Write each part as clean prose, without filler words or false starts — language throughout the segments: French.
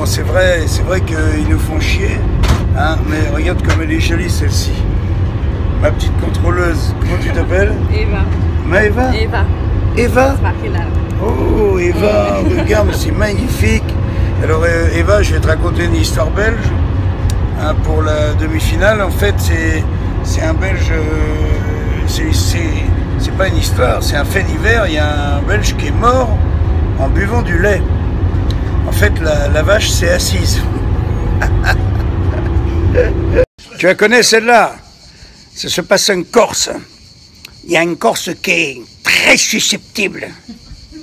c'est vrai qu'ils nous font chier, hein, mais regarde comme elle est jolie celle-ci. Ma petite contrôleuse, comment tu t'appelles? Eva. Maëva? Eva. Eva? C'est marqué là. Oh, Eva, regarde, c'est magnifique. Alors Eva, je vais te raconter une histoire belge, hein, pour la demi-finale. En fait, c'est un Belge, c'est pas une histoire, c'est un fait divers. Il y a un Belge qui est mort en buvant du lait. En fait, la vache s'est assise. Tu la connais celle-là? Ça se passe en Corse. Il y a une Corse qui est très susceptible,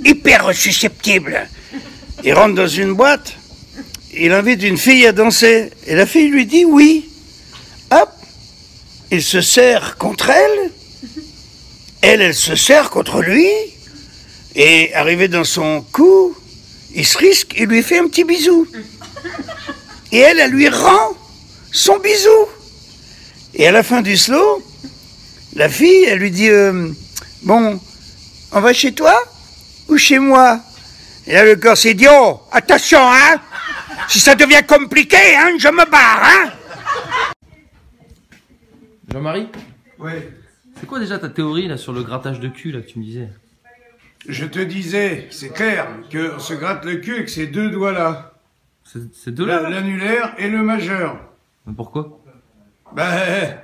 hyper susceptible. Il rentre dans une boîte, il invite une fille à danser. Et la fille lui dit oui. Hop, il se serre contre elle. Elle se serre contre lui. Et arrivé dans son cou, il se risque, il lui fait un petit bisou. Et elle lui rend son bisou. Et à la fin du slow, la fille, elle lui dit bon, on va chez toi ou chez moi? Et là, le Corse, il dit oh, attention, hein, si ça devient compliqué, hein, je me barre, hein. Jean-Marie? Ouais. C'est quoi déjà ta théorie là sur le grattage de cul là que tu me disais? Je te disais, c'est clair, qu'on se gratte le cul avec ces deux doigts-là. C'est deux là? L'annulaire et le majeur. Mais pourquoi? Ben,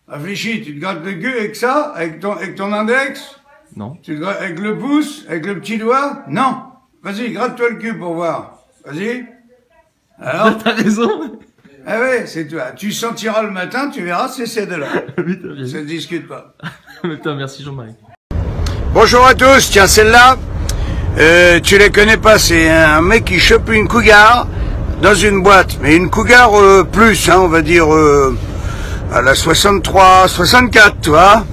réfléchis, tu te grattes le cul avec ça, avec ton index? Non. Tu te grattes avec le pouce, avec le petit doigt? Non. Vas-y, gratte-toi le cul pour voir. Vas-y. Alors? T'as raison. Ah ouais, c'est toi. Tu sentiras le matin, tu verras, c'est ces deux-là. Putain, Ça ne discute pas. Putain, merci Jean-Marie. Bonjour à tous, tiens celle-là, tu les connais pas, c'est un mec qui chope une cougar dans une boîte, mais une cougar plus, hein, on va dire à la 63, 64, tu vois.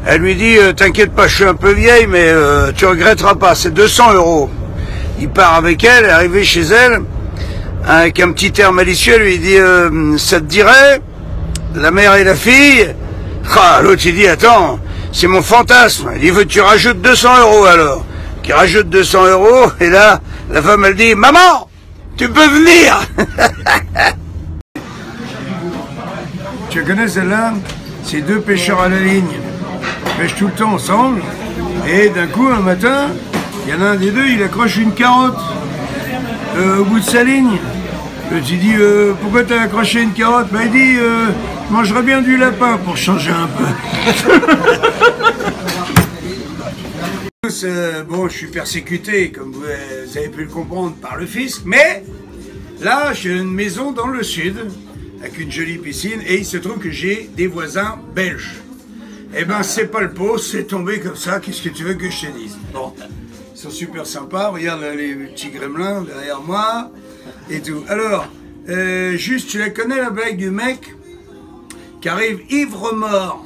Elle lui dit, t'inquiète pas, je suis un peu vieille, mais tu regretteras pas, c'est 200 €. Il part avec elle, est arrivé chez elle, avec un petit air malicieux, lui dit, ça te dirait, la mère et la fille? Ah, l'autre il dit, attends, c'est mon fantasme. Il dit, tu rajoutes 200 € alors. Qui rajoute 200 €, et là, la femme elle dit, maman, tu peux venir. Tu connais celle-là? C'est deux pêcheurs à la ligne. Ils pêchent tout le temps ensemble, et d'un coup, un matin, il y en a un des deux, il accroche une carotte au bout de sa ligne. L'autre il dit, pourquoi t'as accroché une carotte? Ben il dit, je mangerais bien du lapin pour changer un peu. Bon, je suis persécuté, comme vous avez pu le comprendre, par le fisc, mais là, j'ai une maison dans le sud, avec une jolie piscine, et il se trouve que j'ai des voisins belges. Eh ben, c'est pas le pot, c'est tombé comme ça, qu'est-ce que tu veux que je te dise? Bon, ils sont super sympas, regarde là, les petits gremlins derrière moi, et tout. Alors, juste, tu la connais la blague du mec qui arrive ivre-mort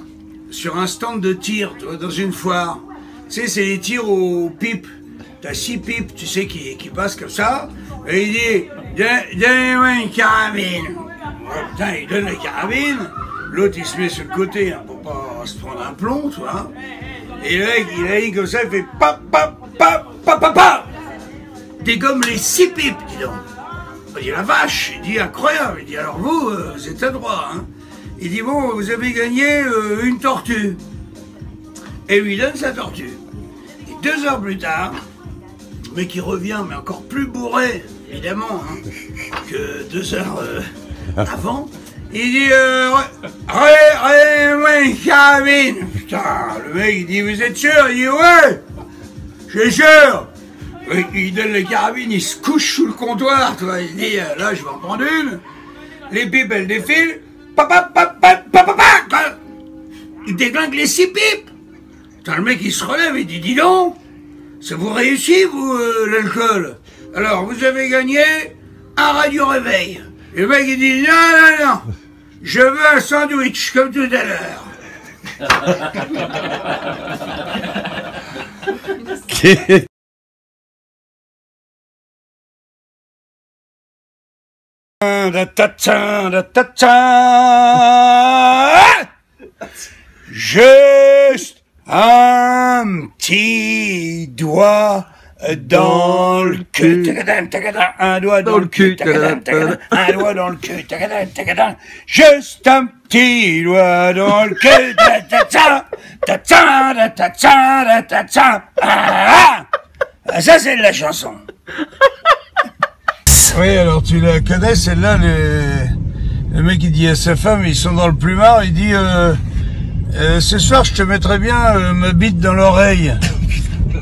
sur un stand de tir, tu vois, dans une foire. Tu sais, c'est les tirs aux pipes. T'as 6 pipes, tu sais, qui passent comme ça. Et il dit, donnez-moi une carabine. Ouais, putain, il donne la carabine. L'autre, il se met sur le côté, hein, pour pas se prendre un plomb, tu vois. Et le mec, il a dit comme ça, il fait pap, pap, pap, pap, pap, pap. Dégomme les 6 pipes, dis donc. Il dit, la vache. Il dit, incroyable. Il dit, alors vous, vous êtes à droit, hein. Il dit, bon, vous avez gagné une tortue. Et lui donne sa tortue. Et 2 heures plus tard, le mec il revient, mais encore plus bourré, évidemment, hein, que 2 heures avant. Il dit, moi une carabine. Putain, le mec il dit, vous êtes sûr? Il dit, ouais, je suis sûr. Il donne la carabine, il se couche sous le comptoir, tu vois. Il dit, là je vais en prendre une. Les pipes elles défilent. Papa, papa, papa, papa. Il déglingue les 6 pipes. Putain, le mec il se relève et dit, dis donc, ça vous réussit vous l'alcool? Alors vous avez gagné un radio réveil. Et le mec il dit, non, non, non, je veux un sandwich comme tout à l'heure. Juste un petit doigt dans le cul, tagadam, tagadam, un doigt dans le cul, tagadam, tagadam, un doigt dans le cul, tagadam, tagadam, juste un petit doigt dans le cul, ta-ta-ta, ta-ta, ta-ta, ta-ta, ah, ça c'est de la chanson. Oui, alors tu la connais, celle-là, le mec il dit à sa femme, ils sont dans le plumard, il dit ce soir je te mettrai bien ma bite dans l'oreille.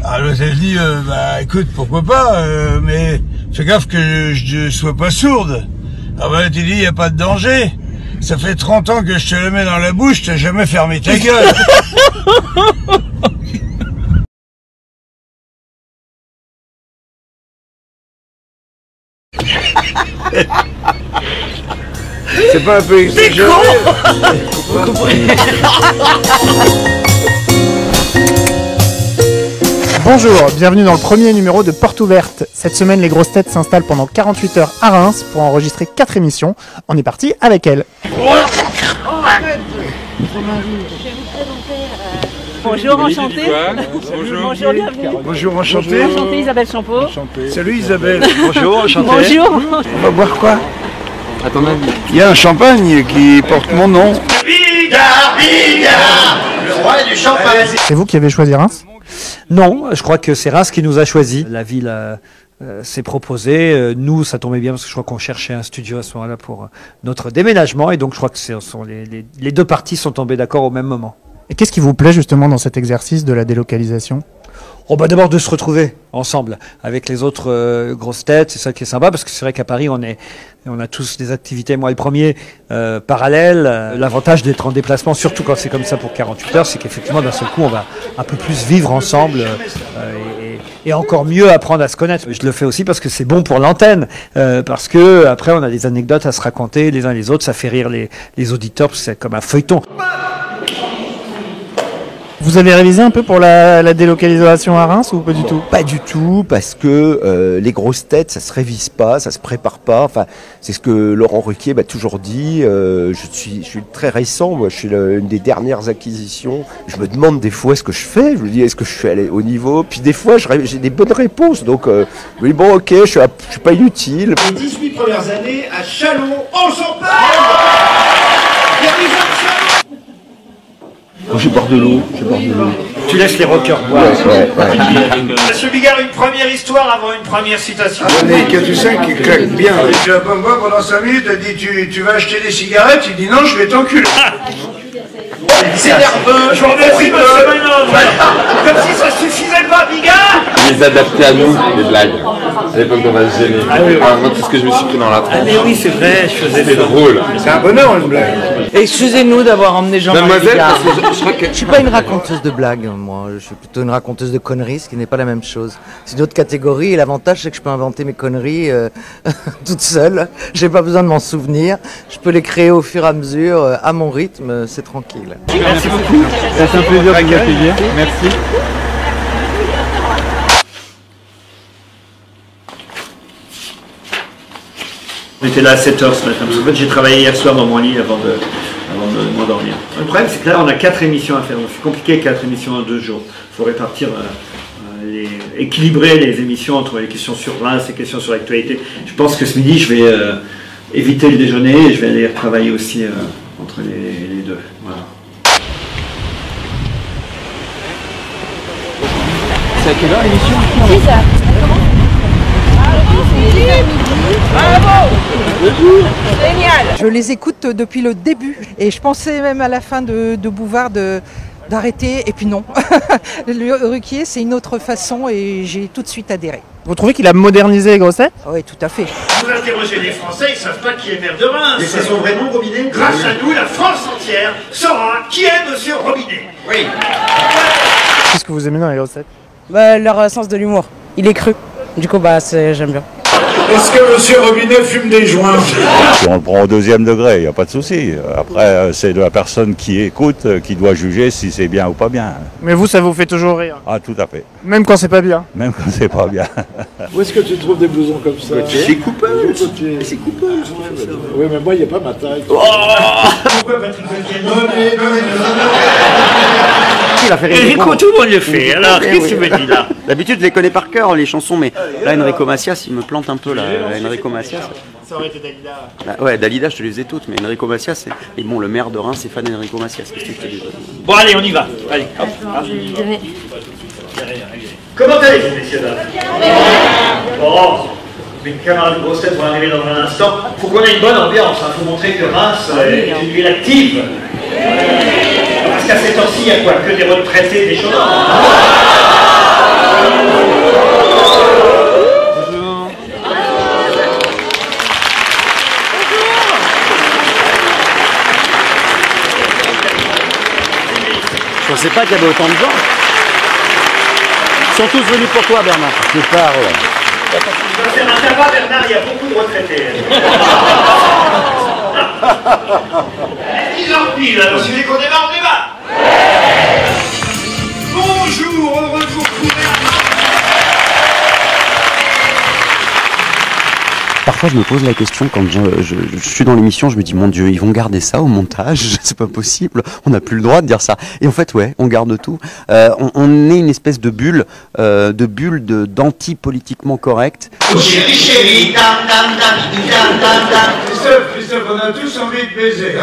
Alors elle dit bah écoute, pourquoi pas, mais fais gaffe que je sois pas sourde. Ah bah tu dis y a pas de danger. Ça fait 30 ans que je te le mets dans la bouche, t'as jamais fermé ta gueule. C'est pas un peu exagéré? Bonjour, bienvenue dans le premier numéro de Porte Ouverte. Cette semaine, les grosses têtes s'installent pendant 48 heures à Reims pour enregistrer 4 émissions. On est parti avec elles. Bonjour, enchanté. Bonjour, bienvenue. Bonjour, enchanté. Enchanté, Isabelle Champeau. Salut Isabelle. Bonjour, enchanté. Bonjour. On va boire quoi? À ton avis? Il y a un champagne qui porte mon nom. Bigard, Bigard, le roi du champagne. C'est vous qui avez choisi Reims? Non, je crois que c'est Reims qui nous a choisis. La ville s'est proposée. Nous, ça tombait bien parce que je crois qu'on cherchait un studio à ce moment-là pour notre déménagement. Et donc, je crois que les deux parties sont tombées d'accord au même moment. Et qu'est-ce qui vous plaît justement dans cet exercice de la délocalisation? Oh bah d'abord de se retrouver ensemble avec les autres grosses têtes, c'est ça qui est sympa parce que c'est vrai qu'à Paris on a tous des activités, moi le premier, parallèles. L'avantage d'être en déplacement, surtout quand c'est comme ça pour 48 heures, c'est qu'effectivement d'un seul coup on va un peu plus vivre ensemble et encore mieux apprendre à se connaître. Je le fais aussi parce que c'est bon pour l'antenne, parce que après on a des anecdotes à se raconter les uns les autres, ça fait rire les auditeurs parce que c'est comme un feuilleton. Vous avez révisé un peu pour la délocalisation à Reims ou pas du tout? Pas du tout, parce que les grosses têtes, ça se révise pas, ça se prépare pas. Enfin, c'est ce que Laurent Ruquier m'a toujours dit. Je suis très récent, moi, je suis une des dernières acquisitions. Je me demande des fois ce que je fais. Je me dis, est-ce que je suis allé au niveau? Puis des fois, j'ai des bonnes réponses. Donc, je me dis, bon, ok, je suis pas inutile. Les 18 premières années à Chalon, en Champagne. Je bois de l'eau, Tu laisses les rockers boire. Monsieur Bigard, une première histoire avant une première citation. On est 4 ou 5 qui claquent bien. Tu vas pas me voir pendant 5 minutes, elle dit tu vas acheter des cigarettes, il dit non, je vais t'enculer. C'est nerveux, je vous remercie, monsieur Manon. Comme si ça suffisait pas, Bigard. Les adapter à nous, les blagues. À l'époque, on va se gêner. Moi, tout ce que je me suis pris dans la tronche. Mais oui, c'est vrai, je faisais C'est drôle. C'est un bonheur une blague. Excusez-nous d'avoir emmené Jean-Marie Mademoiselle, Bigard. parce que je crois que... Je suis pas une raconteuse de blagues, moi. Je suis plutôt une raconteuse de conneries, ce qui n'est pas la même chose. C'est une autre catégorie et l'avantage, c'est que je peux inventer mes conneries toute seule. J'ai pas besoin de m'en souvenir. Je peux les créer au fur et à mesure, à mon rythme, c'est tranquille. Merci beaucoup. C'est un plaisir de vous accueillir. Merci. J'étais là à 7h ce matin, parce qu'en fait j'ai travaillé hier soir dans mon lit avant de m'endormir. Le problème c'est que là on a 4 émissions à faire, donc c'est compliqué 4 émissions en 2 jours. Il faut répartir, équilibrer les émissions entre les questions sur Reims et les questions sur l'actualité. Je pense que ce midi je vais éviter le déjeuner et je vais aller travailler aussi entre les deux. Voilà. C'est à quelle heure l'émission? 10h. Génial. Je les écoute depuis le début et je pensais même à la fin de Bouvard d'arrêter et puis non. Le Ruquier c'est une autre façon et j'ai tout de suite adhéré. Vous trouvez qu'il a modernisé les grosses têtes? Oui, tout à fait. Vous interrogez les Français, ils savent pas qui est maire de Reims. Mais c'est son vrai nom, Robinet? Grâce à nous, la France entière saura qui est monsieur Robinet. Oui. Qu'est-ce que vous aimez dans les grosses têtes? Leur sens de l'humour. Il est cru. Du coup, j'aime bien. Est-ce que monsieur Robinet fume des joints? On le prend au 2e degré, il n'y a pas de souci. Après, c'est de la personne qui écoute qui doit juger si c'est bien ou pas bien. Mais vous, ça vous fait toujours rire? Ah, tout à fait. Même quand c'est pas bien? Même quand c'est pas bien. Où est-ce que tu trouves des blousons comme ça? C'est coupable. C'est coupable. Oui, mais moi, il n'y a pas ma taille. Pourquoi Patrick Belkian? facile à faire. Enrico, tout le monde le fait. Alors, qu'est-ce que tu me dis là? D'habitude, je les connais par cœur, les chansons, mais là, Enrico Macias, il me plante un peu, là. Enrico Macias. Ça aurait été Dalida. Bah, ouais, Dalida, je te les faisais toutes, mais Enrico Macias, et bon, le maire de Reims, c'est fan d'Enrico Macias. Qu'est-ce que je te dis? Bon, allez, on y va. Allez, hop. Comment allez-vous, messieurs, dames? Bon, mes camarades de grosses têtes vont arriver dans un instant. Faut qu'on ait une bonne ambiance, il faut montrer que Reims est une ville active. Parce qu'à cette heure-ci, il n'y a quoi? Que des retraités, des chômeurs. Je pensais pas qu'il y avait autant de gens. Ils sont tous venus pour toi, Bernard. C'est pas, ouais. C'est un tabac, Bernard, il y a beaucoup de retraités. 10h pile, alors si vous voulez qu'on démarre, on démarre. Bonjour, heureux de vous retrouver. Parfois, je me pose la question quand je suis dans l'émission, je me dis, mon Dieu, ils vont garder ça au montage, c'est pas possible, on n'a plus le droit de dire ça. Et en fait, ouais, on garde tout. On est une espèce de bulle d'anti-politiquement correct. Oh chérie, chérie, dam, dam, dam, dam, dam, dam. Christophe, on a tous envie de baiser.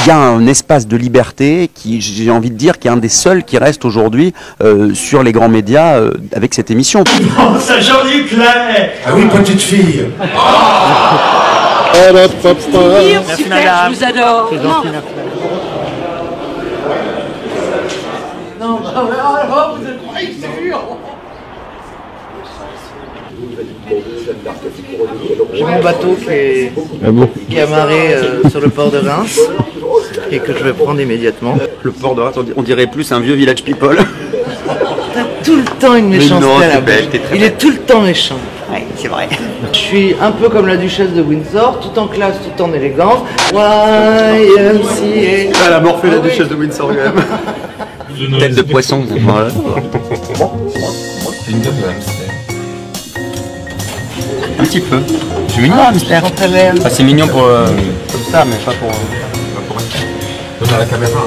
Il y a un espace de liberté qui, j'ai envie de dire, qui est un des seuls qui reste aujourd'hui sur les grands médias avec cette émission. Oh, ça Jean-Luc Lahaye. Ah oui, petite fille. Merci madame. Je vous adore. Non, vous êtes J'ai mon bateau qui est amarré sur le port de Reims et que je vais prendre immédiatement. Le port de Reims, on dirait plus un vieux village people. T'as tout le temps une méchanceté à la bouche. Il est tout le temps méchant. Oui, c'est vrai. Je suis un peu comme la duchesse de Windsor, tout en classe, tout en élégance. YMCA. Elle a morflé la duchesse de Windsor quand même. Tête de poisson. Voilà. C'est une tête de hamster. Un petit peu. C'est mignon, hamster. Ah, c'est mignon pour comme ça, mais pas pour. Pas pour la caméra.